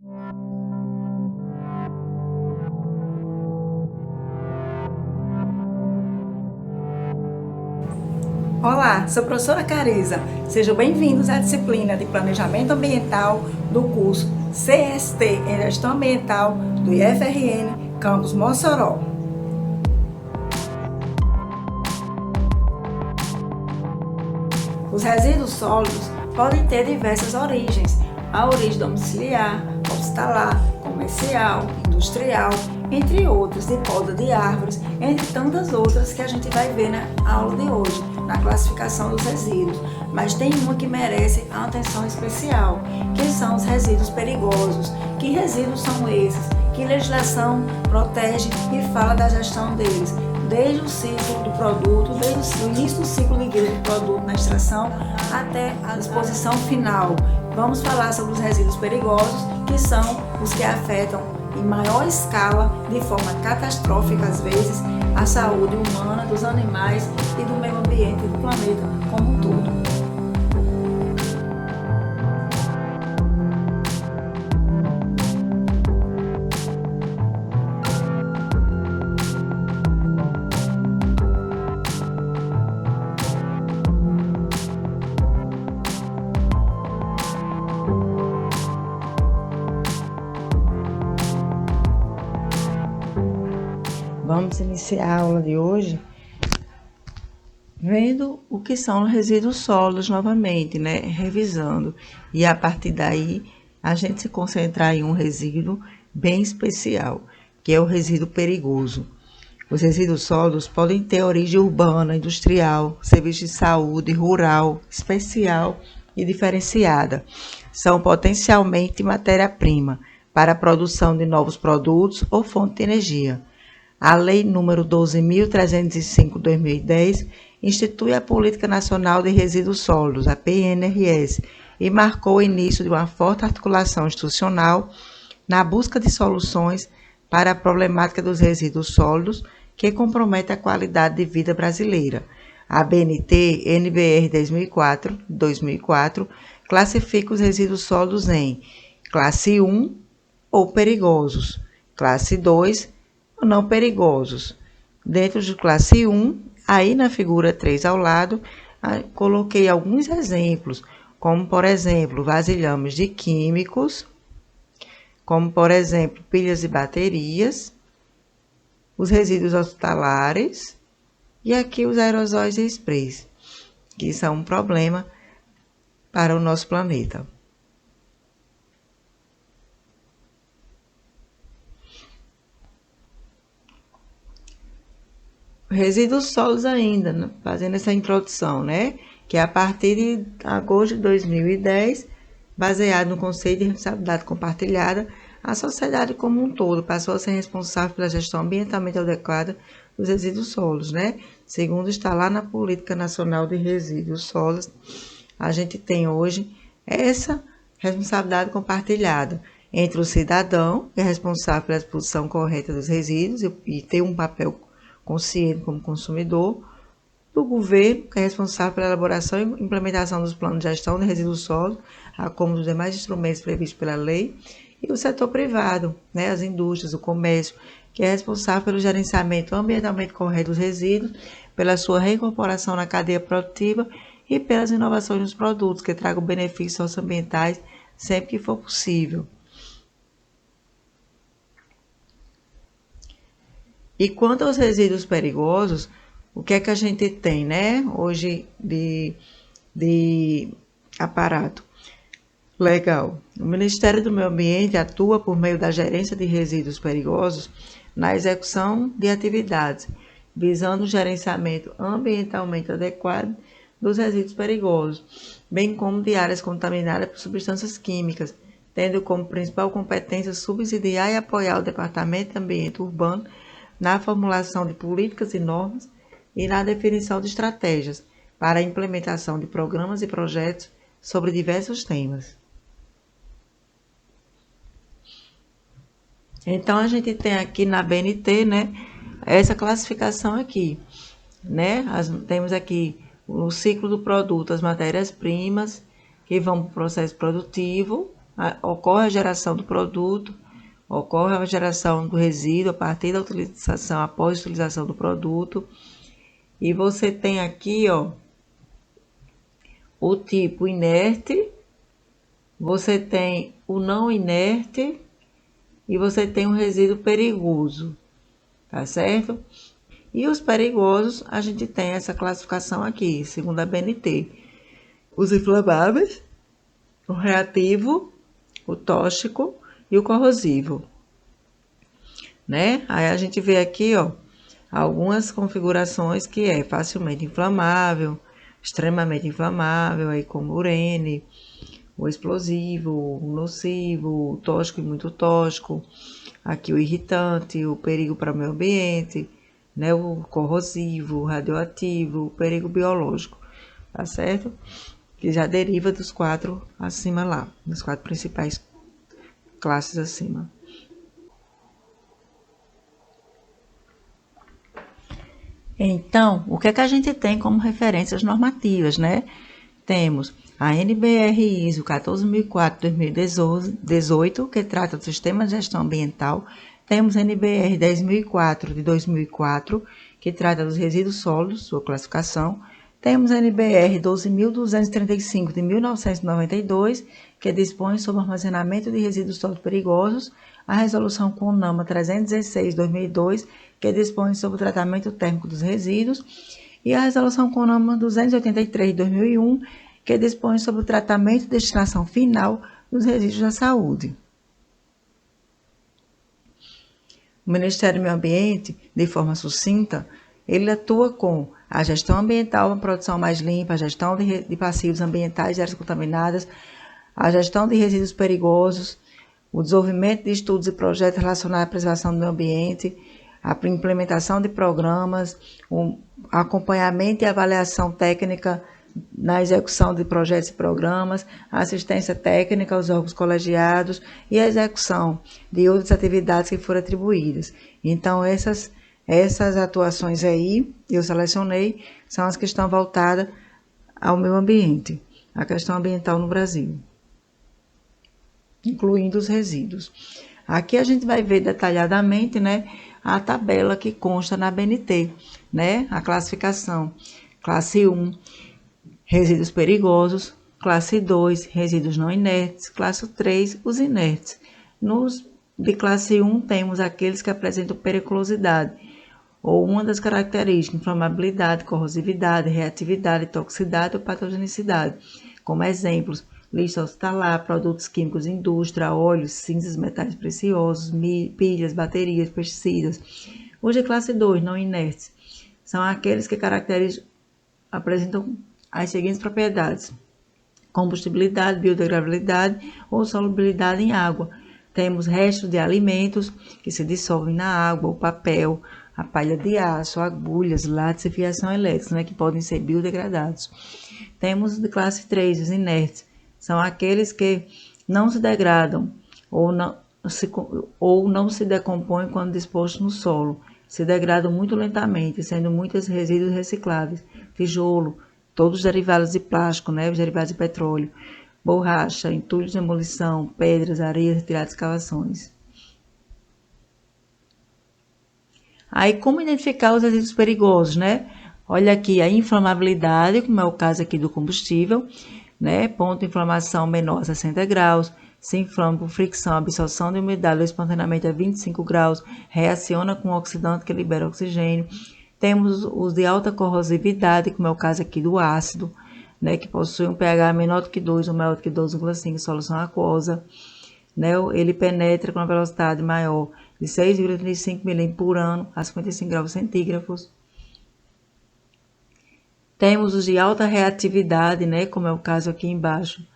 Olá, sou a professora Carisa. Sejam bem-vindos à disciplina de Planejamento Ambiental do curso CST em Gestão Ambiental do IFRN Campus Mossoró. Os resíduos sólidos podem ter diversas origens. A origem domiciliar, hospitalar, comercial, industrial, entre outras, de poda de árvores, entre tantas outras que a gente vai ver na aula de hoje, na classificação dos resíduos. Mas tem uma que merece a atenção especial, que são os resíduos perigosos. Que resíduos são esses? Que legislação protege e fala da gestão deles? Desde o ciclo do produto, desde o início do ciclo de vida do produto na extração até a disposição final. Vamos falar sobre os resíduos perigosos, que são os que afetam em maior escala, de forma catastrófica às vezes, a saúde humana, dos animais e do meio ambiente do planeta como um todo. Vamos iniciar a aula de hoje vendo o que são os resíduos sólidos novamente, né? Revisando. E a partir daí, a gente se concentrar em um resíduo bem especial, que é o resíduo perigoso. Os resíduos sólidos podem ter origem urbana, industrial, serviço de saúde, rural, especial e diferenciada. São potencialmente matéria-prima para a produção de novos produtos ou fonte de energia. A Lei nº 12.305/2010 institui a Política Nacional de Resíduos Sólidos, a PNRS, e marcou o início de uma forte articulação institucional na busca de soluções para a problemática dos resíduos sólidos que compromete a qualidade de vida brasileira. A BNT, NBR 2004, classifica os resíduos sólidos em classe 1 ou perigosos, classe 2 não perigosos. Dentro de classe 1, aí na figura 3 ao lado, coloquei alguns exemplos, como por exemplo, vasilhames de químicos, como por exemplo, pilhas e baterias, os resíduos hospitalares e aqui os aerosóis e sprays, que são um problema para o nosso planeta. Resíduos sólidos ainda, fazendo essa introdução, né? Que a partir de agosto de 2010, baseado no conceito de responsabilidade compartilhada, a sociedade como um todo passou a ser responsável pela gestão ambientalmente adequada dos resíduos sólidos, né? Segundo está lá na Política Nacional de Resíduos Sólidos, a gente tem hoje essa responsabilidade compartilhada entre o cidadão, que é responsável pela disposição correta dos resíduos e tem um papel consciente como consumidor, do governo, que é responsável pela elaboração e implementação dos planos de gestão de resíduos sólidos, como dos demais instrumentos previstos pela lei, e o setor privado, né, as indústrias, o comércio, que é responsável pelo gerenciamento ambientalmente correto dos resíduos, pela sua reincorporação na cadeia produtiva e pelas inovações nos produtos, que tragam benefícios socioambientais sempre que for possível. E quanto aos resíduos perigosos, o que é que a gente tem, né, hoje de aparato legal? O Ministério do Meio Ambiente atua por meio da Gerência de Resíduos Perigosos na execução de atividades, visando o gerenciamento ambientalmente adequado dos resíduos perigosos, bem como de áreas contaminadas por substâncias químicas, tendo como principal competência subsidiar e apoiar o Departamento de Ambiente Urbano na formulação de políticas e normas e na definição de estratégias para a implementação de programas e projetos sobre diversos temas. Então, a gente tem aqui na BNT, né, essa classificação aqui, né? Temos aqui o ciclo do produto, as matérias-primas que vão para o processo produtivo, ocorre a geração do produto, ocorre a geração do resíduo a partir da utilização, após a utilização do produto. E você tem aqui, ó, o tipo inerte, você tem o não inerte e você tem o resíduo perigoso, tá certo? E os perigosos, a gente tem essa classificação aqui, segundo a BNT. Os inflamáveis, o reativo, o tóxico e o corrosivo, né? Aí a gente vê aqui, ó, algumas configurações que é facilmente inflamável, extremamente inflamável, aí como o N, o explosivo, o nocivo, o tóxico e muito tóxico, aqui o irritante, o perigo para o meio ambiente, né, o corrosivo, o radioativo, o perigo biológico, tá certo? Que já deriva dos 4 acima lá, das 4 principais classes acima. Então, o que é que a gente tem como referências normativas, né? Temos a NBR ISO 14004-2018, que trata do Sistema de Gestão Ambiental. Temos a NBR 10004 de 2004, que trata dos resíduos sólidos, sua classificação. Temos a NBR 12.235 de 1992, que dispõe sobre o armazenamento de resíduos sólidos perigosos. A resolução CONAMA 316 de 2002, que dispõe sobre o tratamento térmico dos resíduos. E a resolução CONAMA 283 de 2001, que dispõe sobre o tratamento e destinação final dos resíduos da saúde. O Ministério do Meio Ambiente, de forma sucinta, ele atua com a gestão ambiental, uma produção mais limpa, a gestão de passivos ambientais de áreas contaminadas, a gestão de resíduos perigosos, o desenvolvimento de estudos e projetos relacionados à preservação do meio ambiente, a implementação de programas, o acompanhamento e avaliação técnica na execução de projetos e programas, a assistência técnica aos órgãos colegiados e a execução de outras atividades que foram atribuídas. Então, essas atuações aí, eu selecionei, são as que estão voltadas ao meio ambiente, à questão ambiental no Brasil, incluindo os resíduos. Aqui a gente vai ver detalhadamente, né, a tabela que consta na BNT, né, a classificação. Classe 1, resíduos perigosos. Classe 2, resíduos não inertes. Classe 3, os inertes. De classe 1, temos aqueles que apresentam periculosidade, ou uma das características, inflamabilidade, corrosividade, reatividade, toxicidade ou patogenicidade. Como exemplos, lixo hospitalar, produtos químicos de indústria, óleos, cinzas, metais preciosos, pilhas, baterias, pesticidas. Os de classe 2, não inertes, são aqueles que apresentam as seguintes propriedades: combustibilidade, biodegradabilidade ou solubilidade em água. Temos restos de alimentos que se dissolvem na água, o papel, a palha de aço, agulhas, látex e fiação elétrica, né, que podem ser biodegradados. Temos de classe 3, os inertes, são aqueles que não se degradam ou não se decompõem quando dispostos no solo. Se degradam muito lentamente, sendo muitos resíduos recicláveis. Tijolo, todos os derivados de plástico, né, os derivados de petróleo, borracha, entulhos de demolição, pedras, areias, retiradas de escavações. Aí, como identificar os resíduos perigosos, né? Olha aqui a inflamabilidade, como é o caso aqui do combustível, né? Ponto de inflamação menor a 60 graus, se inflama por fricção, absorção de umidade ou espontaneamente a 25 graus, reaciona com oxidante que libera oxigênio. Temos os de alta corrosividade, como é o caso aqui do ácido, né? Que possui um pH menor do que 2 ou maior do que 12,5 em solução aquosa. Né? Ele penetra com uma velocidade maior de 6,35 milímetros por ano a 55 graus centígrados. Temos os de alta reatividade, né? Como é o caso aqui embaixo,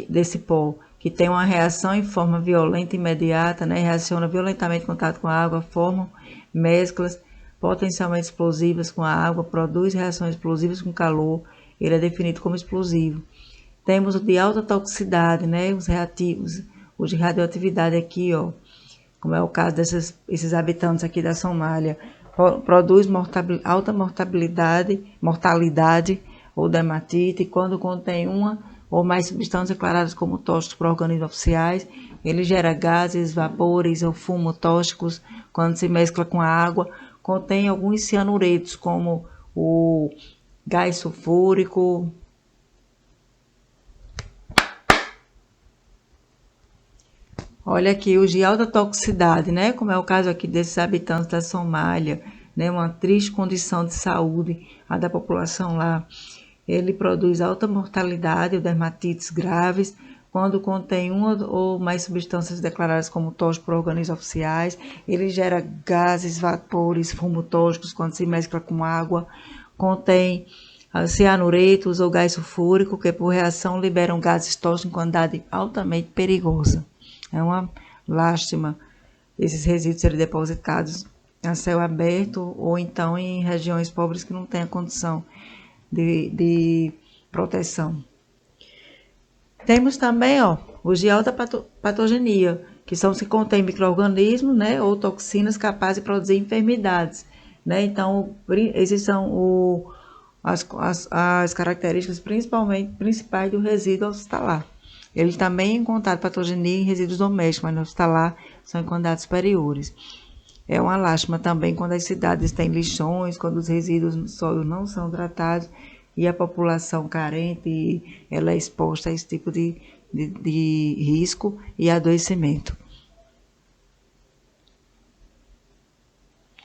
desse pó, que tem uma reação em forma violenta imediata, né? Reaciona violentamente em contato com a água, formam mesclas potencialmente explosivas com a água, produz reações explosivas com calor, ele é definido como explosivo. Temos o de alta toxicidade, né? Os reativos, os de radioatividade aqui, ó, como é o caso desses habitantes aqui da Somália, produz alta mortalidade ou dermatite quando contém uma ou mais substâncias declaradas como tóxicos por organismos oficiais. Ele gera gases, vapores ou fumo tóxicos quando se mescla com a água. Contém alguns cianuretos, como o gás sulfúrico. Olha aqui, os de alta toxicidade, né? Como é o caso aqui desses habitantes da Somália, né? Uma triste condição de saúde, a da população lá. Ele produz alta mortalidade ou dermatites graves quando contém uma ou mais substâncias declaradas como tóxicos por organismos oficiais. Ele gera gases, vapores, fumo tóxicos quando se mescla com água. Contém cianuretos ou gás sulfúrico que por reação liberam gases tóxicos em quantidade altamente perigosa. É uma lástima esses resíduos serem depositados a céu aberto ou então em regiões pobres que não têm a condição de proteção. Temos também os de alta patogenia, que são os que contêm micro-organismos, né, ou toxinas capazes de produzir enfermidades. Né? Então, esses são as características principais do resíduo hospitalar. Ele também é encontrado patogenia em resíduos domésticos, mas no hospitalar são em quantidades superiores. É uma lástima também quando as cidades têm lixões, quando os resíduos sólidos não são tratados e a população carente ela é exposta a esse tipo de risco e adoecimento.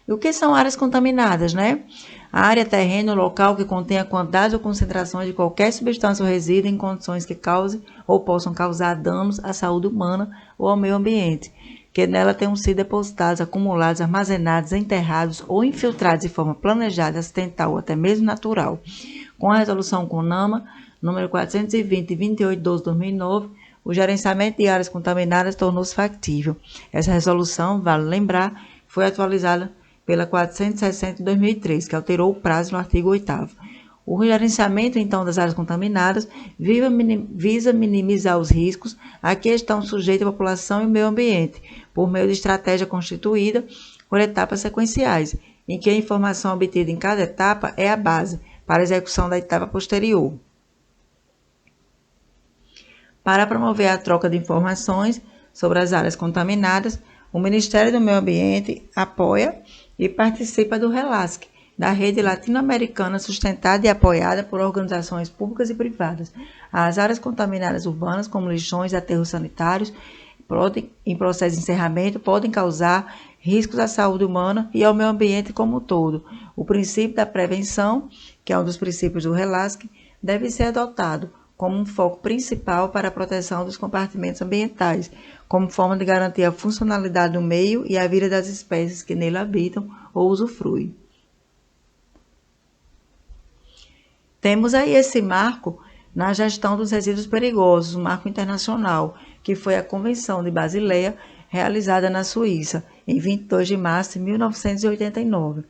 E o que são áreas contaminadas, né? A área, terreno, local que contém a quantidade ou concentrações de qualquer substância ou resíduo em condições que causem ou possam causar danos à saúde humana ou ao meio ambiente, que nela tenham sido depositados, acumulados, armazenados, enterrados ou infiltrados de forma planejada, acidental ou até mesmo natural. Com a resolução CONAMA, número 420 de 28 de 12 de 2009, o gerenciamento de áreas contaminadas tornou-se factível. Essa resolução, vale lembrar, foi atualizada pela 460 de 2003, que alterou o prazo no artigo 8º. O gerenciamento, então, das áreas contaminadas visa minimizar os riscos a que estão sujeitos a população e o meio ambiente, por meio de estratégia constituída por etapas sequenciais, em que a informação obtida em cada etapa é a base para a execução da etapa posterior. Para promover a troca de informações sobre as áreas contaminadas, o Ministério do Meio Ambiente apoia e participa do RELASC, da rede latino-americana sustentada e apoiada por organizações públicas e privadas. As áreas contaminadas urbanas, como lixões e aterros sanitários, em processo de encerramento, podem causar riscos à saúde humana e ao meio ambiente como um todo. O princípio da prevenção, que é um dos princípios do RELASC, deve ser adotado como um foco principal para a proteção dos compartimentos ambientais, como forma de garantir a funcionalidade do meio e a vida das espécies que nele habitam ou usufruem. Temos aí esse marco na gestão dos resíduos perigosos, um marco internacional, que foi a Convenção de Basileia, realizada na Suíça, em 22 de março de 1989.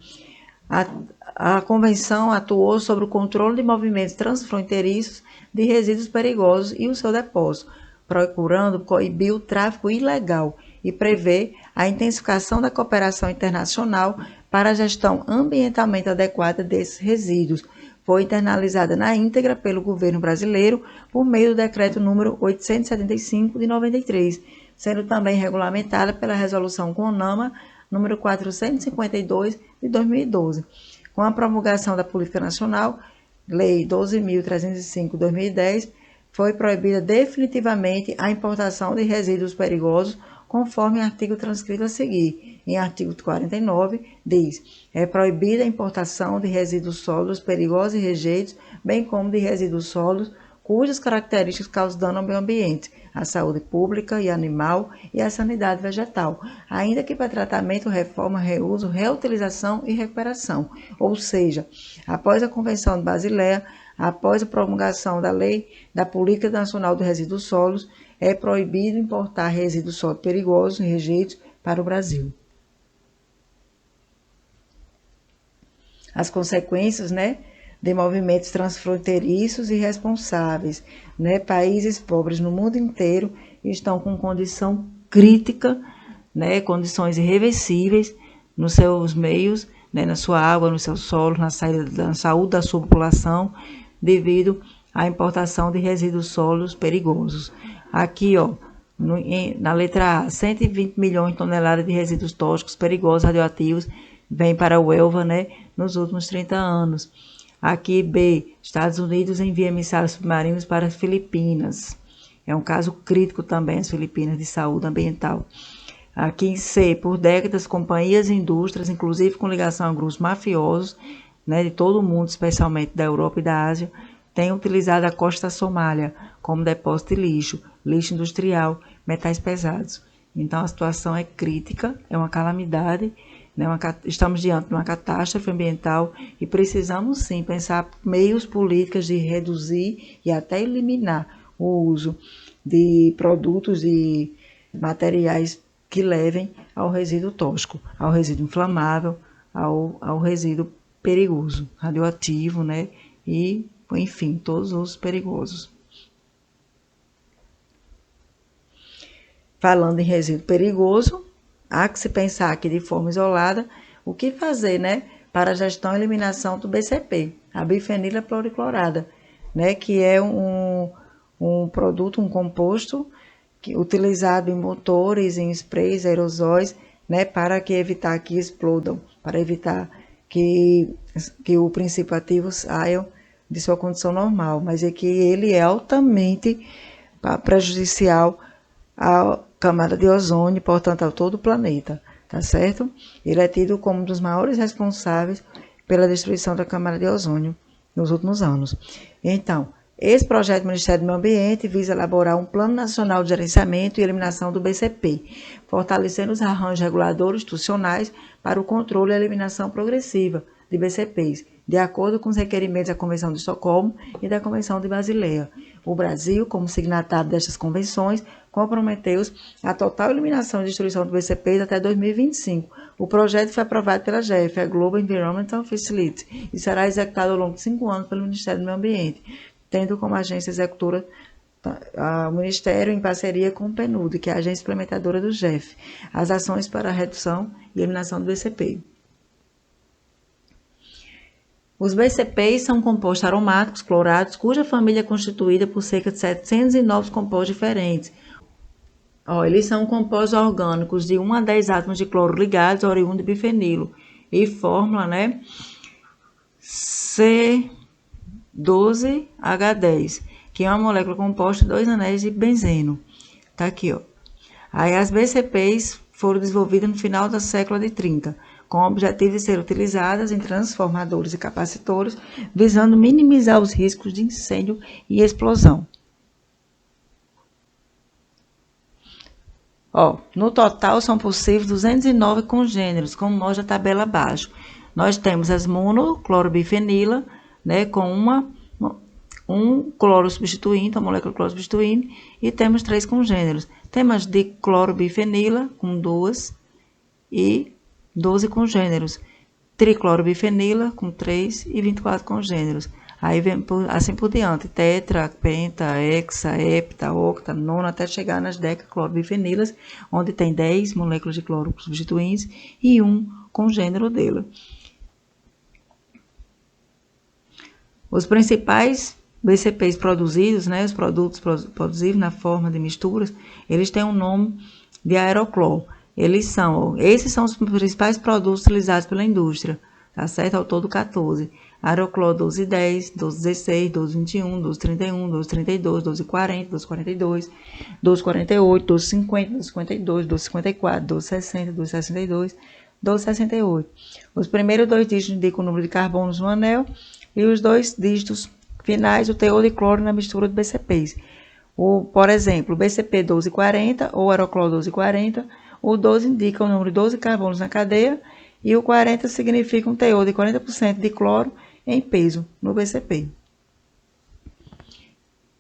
A convenção atuou sobre o controle de movimentos transfronteiriços de resíduos perigosos e o seu depósito, procurando coibir o tráfico ilegal e prevê a intensificação da cooperação internacional para a gestão ambientalmente adequada desses resíduos. Foi internalizada na íntegra pelo governo brasileiro por meio do decreto número 875 de 93, sendo também regulamentada pela resolução CONAMA número 452 de 2012. Com a promulgação da Política Nacional, Lei 12.305 de 2010, foi proibida definitivamente a importação de resíduos perigosos, conforme o artigo transcrito a seguir. Em artigo 49, diz: é proibida a importação de resíduos sólidos perigosos e rejeitos, bem como de resíduos sólidos cujas características causam dano ao meio ambiente, à saúde pública e animal e à sanidade vegetal, ainda que para tratamento, reforma, reuso, reutilização e recuperação. Ou seja, após a Convenção de Basileia, após a promulgação da Lei da Política Nacional de Resíduos Sólidos, é proibido importar resíduos sólidos perigosos e rejeitos para o Brasil. As consequências, de movimentos transfronteiriços e irresponsáveis, países pobres no mundo inteiro estão com condição crítica, condições irreversíveis nos seus meios, na sua água, no seu solo, na saúde da sua população, devido a importação de resíduos sólidos perigosos. Aqui, ó, na letra A, 120 milhões de toneladas de resíduos tóxicos perigosos radioativos vem para o Elva, né, nos últimos 30 anos. Aqui, B, Estados Unidos envia emissários submarinos para as Filipinas. É um caso crítico também, as Filipinas, de saúde ambiental. Aqui em C, por décadas, companhias e indústrias, inclusive com ligação a grupos mafiosos, né, de todo o mundo, especialmente da Europa e da Ásia, têm utilizado a costa da Somália como depósito de lixo, lixo industrial, metais pesados. Então, a situação é crítica, é uma calamidade, né, estamos diante de uma catástrofe ambiental e precisamos, sim, pensar meios políticos de reduzir e até eliminar o uso de produtos e materiais que levem ao resíduo tóxico, ao resíduo inflamável, ao resíduo perigoso, radioativo, né? E, enfim, todos os perigosos. Falando em resíduo perigoso, há que se pensar aqui de forma isolada o que fazer, né, para a gestão e eliminação do BCP, a bifenila cloriclorada, né, que é um produto, um composto utilizado em motores, em sprays, aerosóis, né, para que evitar que explodam, para evitar que o princípio ativo saia de sua condição normal, mas é que ele é altamente prejudicial à camada de ozônio, portanto, a todo o planeta, tá certo? Ele é tido como um dos maiores responsáveis pela destruição da camada de ozônio nos últimos anos. Então, esse projeto do Ministério do Meio Ambiente visa elaborar um Plano Nacional de Gerenciamento e Eliminação do BCP, fortalecendo os arranjos reguladores institucionais para o controle e eliminação progressiva de BCPs, de acordo com os requerimentos da Convenção de Estocolmo e da Convenção de Basileia. O Brasil, como signatário destas convenções, comprometeu-se à total eliminação e destruição do BCPs até 2025. O projeto foi aprovado pela GEF, a Global Environmental Facility, e será executado ao longo de 5 anos pelo Ministério do Meio Ambiente, tendo como agência executora o Ministério em parceria com o PNUD, que é a agência implementadora do GEF, as ações para a redução e eliminação do BCP. Os BCPs são compostos aromáticos clorados, cuja família é constituída por cerca de 709 compostos diferentes. Eles são compostos orgânicos de 1 a 10 átomos de cloro ligados, oriundo de bifenilo, e fórmula, né, C12H10, que é uma molécula composta de 2 anéis de benzeno. Tá aqui, ó. Aí as BCPs foram desenvolvidas no final da década de 30, com o objetivo de ser utilizadas em transformadores e capacitores, visando minimizar os riscos de incêndio e explosão. No total são possíveis 209 congêneros, como mostra a tabela abaixo. Nós temos as monoclorobifenila, né, com um cloro substituinte, a molécula cloro substituinte, e temos 3 congêneros. Temos diclorobifenila, com 2, e 12 congêneros. Triclorobifenila, com 3 e 24 congêneros. Aí vem assim por diante, tetra, penta, hexa, hepta, octa, nona, até chegar nas decaclorobifenilas, onde tem 10 moléculas de cloro substituintes e 1 congênero dela. Os principais BCPs produzidos, né, os produtos produzidos na forma de misturas, eles têm um nome de aeroclor. Esses são os principais produtos utilizados pela indústria, tá certo? Ao todo 14. Aeroclor 1210, 1216, 1221, 1231, 1232, 1240, 1242, 1248, 1250, 1252, 1254, 1260, 1262, 1268. Os primeiros 2 dígitos indicam o número de carbonos no anel e os 2 dígitos finais o teor de cloro na mistura de BCPs. Por exemplo, o BCP 1240 ou aeroclor 1240, o 12 indica o número de 12 carbonos na cadeia e o 40 significa um teor de 40% de cloro em peso no BCP.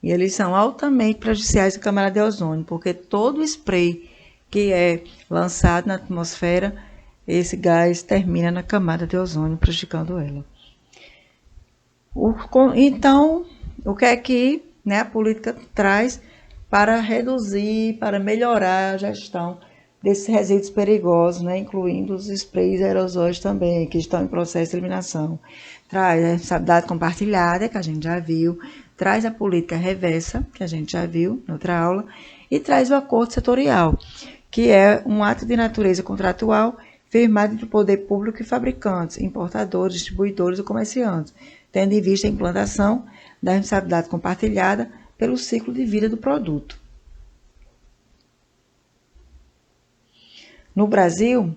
E eles são altamente prejudiciais à camada de ozônio, porque todo spray que é lançado na atmosfera, esse gás termina na camada de ozônio, prejudicando ela. Então, o que é que, né, a política traz para reduzir, para melhorar a gestão desses resíduos perigosos, né, incluindo os sprays e aerosóis também, que estão em processo de eliminação? Traz a responsabilidade compartilhada, que a gente já viu, traz a política reversa, que a gente já viu na outra aula, e traz o acordo setorial, que é um ato de natureza contratual firmado entre o poder público e fabricantes, importadores, distribuidores e comerciantes, tendo em vista a implantação da responsabilidade compartilhada pelo ciclo de vida do produto. No Brasil,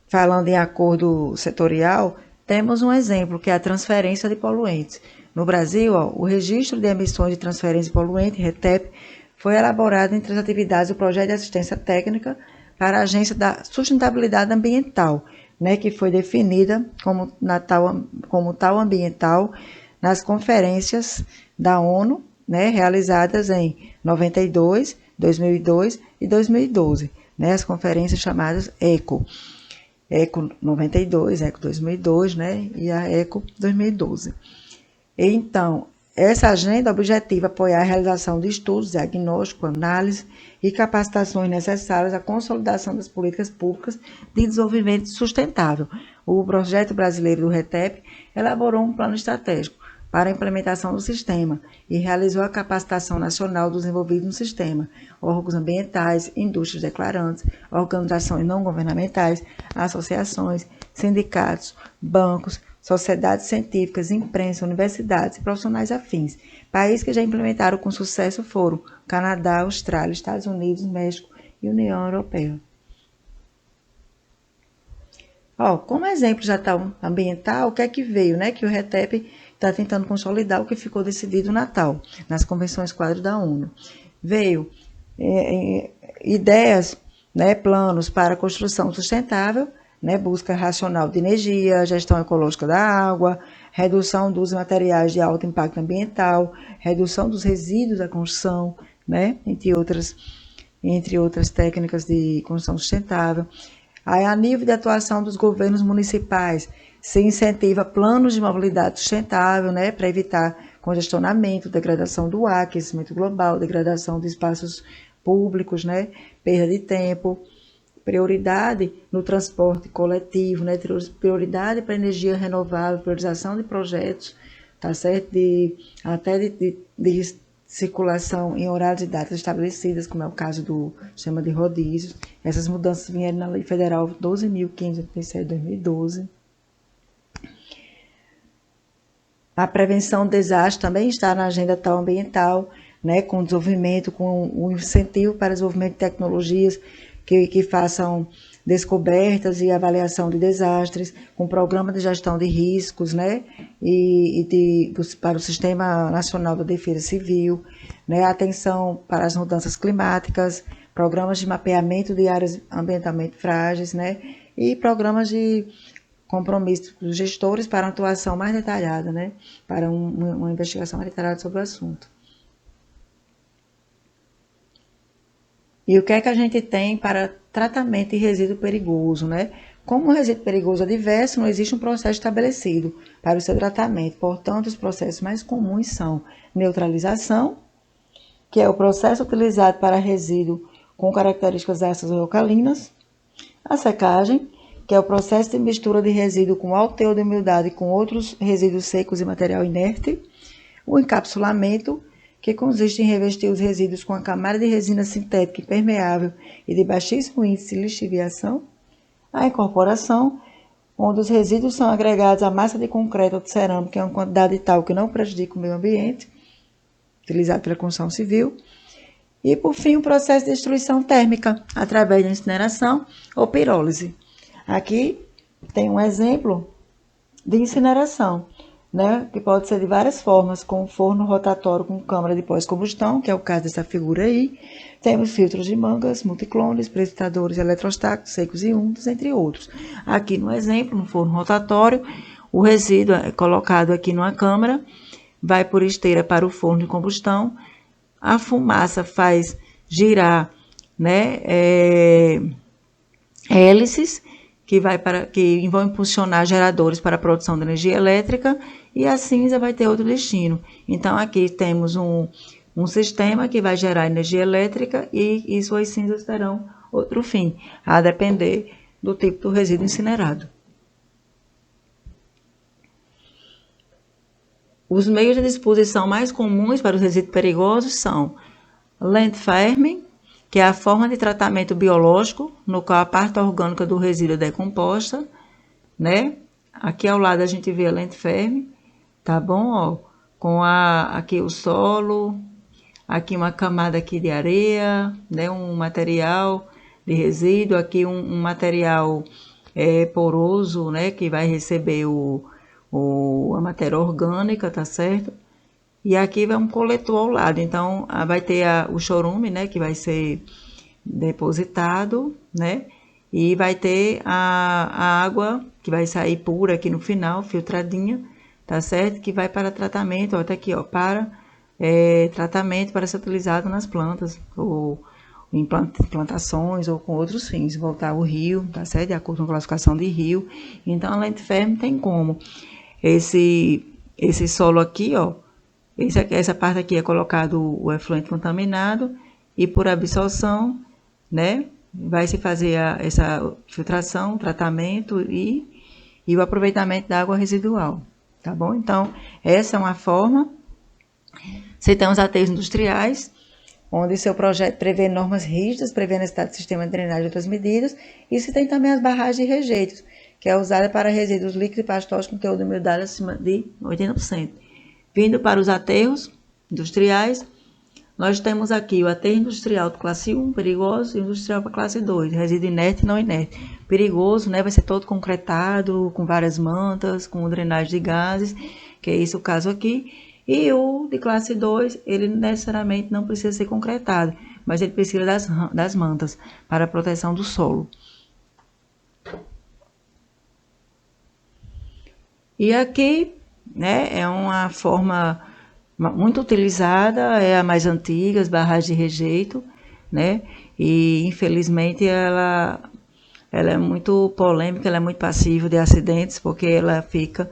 falando em acordo setorial, temos um exemplo, que é a transferência de poluentes. No Brasil, o Registro de Emissões de Transferência de Poluentes, RETEP, foi elaborado entre as atividades do Projeto de Assistência Técnica para a Agência da Sustentabilidade Ambiental, né, que foi definida como tal ambiental nas conferências da ONU, né, realizadas em 92, 2002 e 2012, né, as conferências chamadas ECO. ECO 92, ECO 2002, né, e a ECO 2012. Então, essa agenda objetiva apoiar a realização de estudos, diagnóstico, análise e capacitações necessárias à consolidação das políticas públicas de desenvolvimento sustentável. O projeto brasileiro do RETEP elaborou um plano estratégico para a implementação do sistema e realizou a capacitação nacional dos envolvidos no sistema, órgãos ambientais, indústrias declarantes, organizações não governamentais, associações, sindicatos, bancos, sociedades científicas, imprensa, universidades e profissionais afins. Países que já implementaram com sucesso foram Canadá, Austrália, Estados Unidos, México e União Europeia. Como exemplo já está ambiental, o que é que veio, né? Que o RETEP está tentando consolidar o que ficou decidido no Natal, nas convenções quadro da ONU. Veio ideias, né, planos para a construção sustentável, né, busca racional de energia, gestão ecológica da água, redução dos materiais de alto impacto ambiental, redução dos resíduos da construção, né, entre outras técnicas de construção sustentável. Aí, a nível de atuação dos governos municipais, se incentiva planos de mobilidade sustentável, né, para evitar congestionamento, degradação do ar, aquecimento global, degradação de espaços públicos, né, perda de tempo, prioridade no transporte coletivo, né, prioridade para energia renovável, priorização de projetos, tá certo? De circulação em horários e datas estabelecidas, como é o caso do sistema de rodízios. Essas mudanças vieram na Lei Federal 12.587 de 2012. A prevenção de desastres também está na agenda tal ambiental, né, com desenvolvimento, com o incentivo para desenvolvimento de tecnologias que façam descobertas e avaliação de desastres, com programa de gestão de riscos, né, para o Sistema Nacional da Defesa Civil, né, atenção para as mudanças climáticas, programas de mapeamento de áreas ambientalmente frágeis, né, e programas de compromisso dos gestores para uma atuação mais detalhada, né, para uma investigação mais detalhada sobre o assunto. E o que é que a gente tem para tratamento de resíduo perigoso, né? Como o resíduo perigoso é diverso, não existe um processo estabelecido para o seu tratamento. Portanto, os processos mais comuns são neutralização, que é o processo utilizado para resíduo com características ácidas ou alcalinas. A secagem, que é o processo de mistura de resíduo com alto teor de umidade com outros resíduos secos e material inerte. O encapsulamento, que consiste em revestir os resíduos com a camada de resina sintética impermeável e de baixíssimo índice de lixiviação. A incorporação, onde os resíduos são agregados à massa de concreto ou de cerâmica em uma quantidade tal que não prejudica o meio ambiente, utilizado pela construção civil. E, por fim, o processo de destruição térmica, através da incineração ou pirólise. Aqui tem um exemplo de incineração, né, que pode ser de várias formas, com forno rotatório com câmara de pós-combustão, que é o caso dessa figura aí. Temos filtros de mangas, multiclones, precipitadores eletrostáticos, secos e úmidos, entre outros. Aqui no exemplo, no forno rotatório, o resíduo é colocado aqui numa câmara, vai por esteira para o forno de combustão, a fumaça faz girar, né, hélices, que vão impulsionar geradores para a produção de energia elétrica, e a cinza vai ter outro destino. Então, aqui temos um sistema que vai gerar energia elétrica e suas cinzas terão outro fim, a depender do tipo do resíduo incinerado. Os meios de disposição mais comuns para os resíduos perigosos são landfarming, que é a forma de tratamento biológico, no qual a parte orgânica do resíduo é decomposta, né? Aqui ao lado a gente vê a landfarming, tá bom? Ó, com aqui o solo, aqui uma camada aqui de areia, né? Um material de resíduo, aqui um material poroso, né? Que vai receber a matéria orgânica, tá certo? E aqui vai um coletor ao lado, então vai ter o chorume, né, que vai ser depositado, né, e vai ter a água que vai sair pura aqui no final, filtradinha, tá certo? Que vai para tratamento, ó, tá aqui, ó, para tratamento para ser utilizado nas plantas, ou em plantações, ou com outros fins, voltar ao rio, tá certo? De acordo com a classificação de rio. Então, a landfarm tem como esse solo aqui, ó, essa parte aqui é colocado o efluente contaminado e por absorção, né, vai se fazer essa filtração, tratamento e o aproveitamento da água residual, tá bom? Então, essa é uma forma. Você tem os aterros industriais, onde seu projeto prevê normas rígidas, prevê a necessidade do sistema de drenagem e outras medidas, e se tem também as barragens de rejeitos, que é usada para resíduos líquidos e pastosos com conteúdo de umidade acima de 80%. Vindo para os aterros industriais, nós temos aqui o aterro industrial de classe 1, perigoso, e o industrial para classe 2, resíduo inerte e não inerte. Perigoso, né, vai ser todo concretado, com várias mantas, com drenagem de gases, que é esse o caso aqui. E o de classe 2, ele necessariamente não precisa ser concretado, mas ele precisa das mantas para a proteção do solo. E aqui, né, é uma forma muito utilizada, é a mais antiga, as barragens de rejeito, né, e infelizmente ela é muito polêmica, ela é muito passível de acidentes, porque ela fica,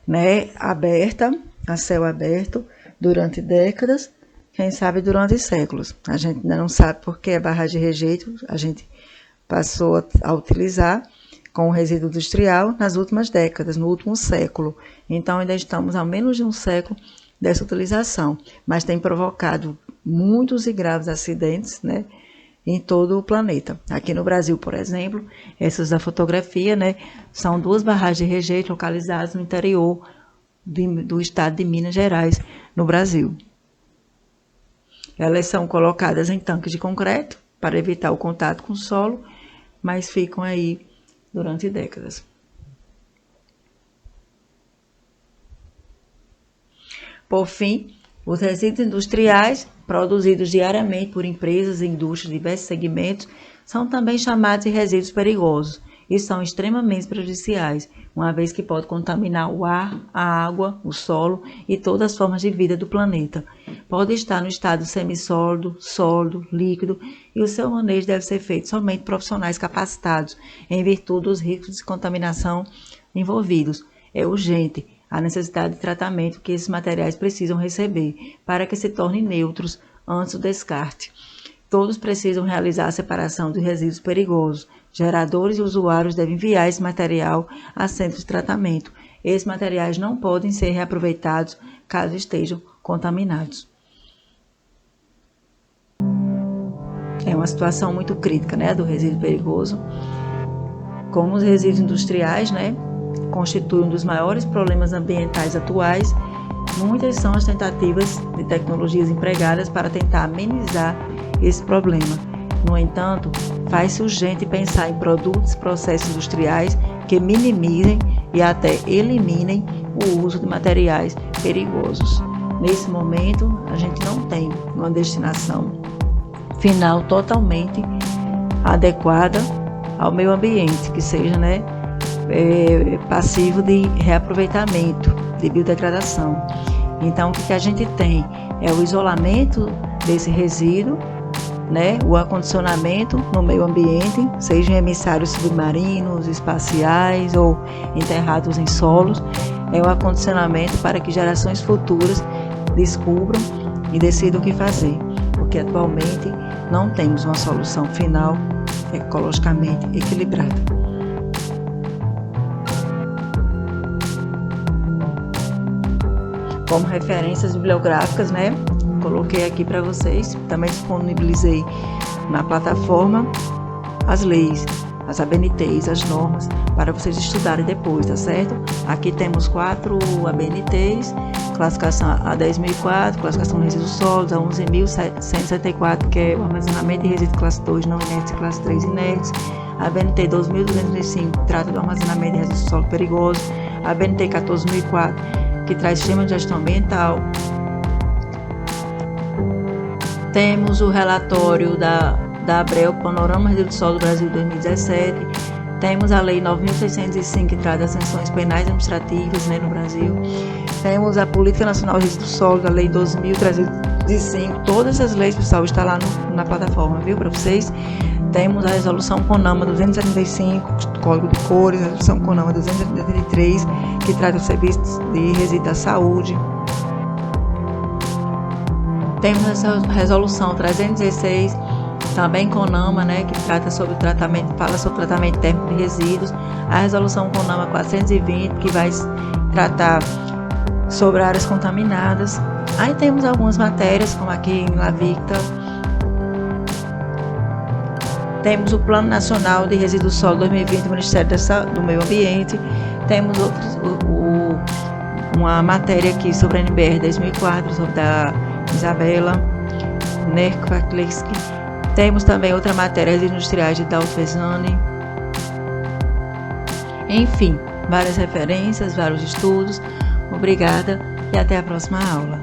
né, aberta, a céu aberto, durante décadas, quem sabe durante séculos. A gente ainda não sabe porque a barragem de rejeito a gente passou a utilizar com o resíduo industrial nas últimas décadas, no último século. Então, ainda estamos há menos de um século dessa utilização, mas tem provocado muitos e graves acidentes, né, em todo o planeta. Aqui no Brasil, por exemplo, essas da fotografia, né, são 2 barragens de rejeito localizadas no interior do estado de Minas Gerais, no Brasil. Elas são colocadas em tanques de concreto para evitar o contato com o solo, mas ficam aí durante décadas. Por fim, os resíduos industriais produzidos diariamente por empresas e indústrias de diversos segmentos são também chamados de resíduos perigosos e são extremamente prejudiciais, uma vez que pode contaminar o ar, a água, o solo e todas as formas de vida do planeta. Pode estar no estado semissólido, sólido, líquido, e o seu manejo deve ser feito somente por profissionais capacitados, em virtude dos riscos de contaminação envolvidos. É urgente a necessidade de tratamento que esses materiais precisam receber para que se tornem neutros antes do descarte. Todos precisam realizar a separação dos resíduos perigosos. Geradores e usuários devem enviar esse material a centros de tratamento. Esses materiais não podem ser reaproveitados caso estejam contaminados. É uma situação muito crítica, né, do resíduo perigoso. Como os resíduos industriais, né, constituem um dos maiores problemas ambientais atuais, muitas são as tentativas de tecnologias empregadas para tentar amenizar esse problema. No entanto, faz-se urgente pensar em produtos e processos industriais que minimizem e até eliminem o uso de materiais perigosos. Nesse momento, a gente não tem uma destinação final totalmente adequada ao meio ambiente, que seja, né, passivo de reaproveitamento, de biodegradação. Então, o que a gente tem é o isolamento desse resíduo, né, o acondicionamento no meio ambiente, sejam emissários submarinos, espaciais ou enterrados em solos, é o acondicionamento para que gerações futuras descubram e decidam o que fazer, porque atualmente não temos uma solução final ecologicamente equilibrada. como referências bibliográficas, né? Coloquei aqui para vocês, também disponibilizei na plataforma as leis, as ABNTs, as normas, para vocês estudarem depois, tá certo? Aqui temos 4 ABNTs, classificação a 10.004, classificação de resíduos sólidos, a 11.164, que é o armazenamento de resíduos classe 2 não inertes e classe 3 inertes, a ABNT 12.205, que trata do armazenamento de resíduos sólidos perigosos, a ABNT 14.004, que traz sistema de gestão ambiental. Temos o relatório da ABREL, Panorama Resíduos Sólidos do Brasil 2017. Temos a Lei 9.605, que trata das sanções penais e administrativas, né, no Brasil. Temos a Política Nacional de Resíduos Sólidos, a Lei 2.305. Todas essas leis, pessoal, estão lá na plataforma, viu, para vocês. Temos a Resolução CONAMA 275, Código de Cores, a Resolução CONAMA 273, que trata dos serviços de resíduos da saúde. Temos essa Resolução 316, também CONAMA, né, que trata sobre o tratamento, fala sobre o tratamento térmico de resíduos. A Resolução CONAMA 420, que vai tratar sobre áreas contaminadas. Aí temos algumas matérias, como aqui em Lavicta. Temos o Plano Nacional de Resíduos Sólidos 2020 do Ministério do Meio Ambiente. Temos uma matéria aqui sobre a NBR 2004, sobre a Isabela Nerkvakleski. Temos também outra matéria, resíduos industriais de Daltvezani. Enfim, várias referências, vários estudos. Obrigada e até a próxima aula.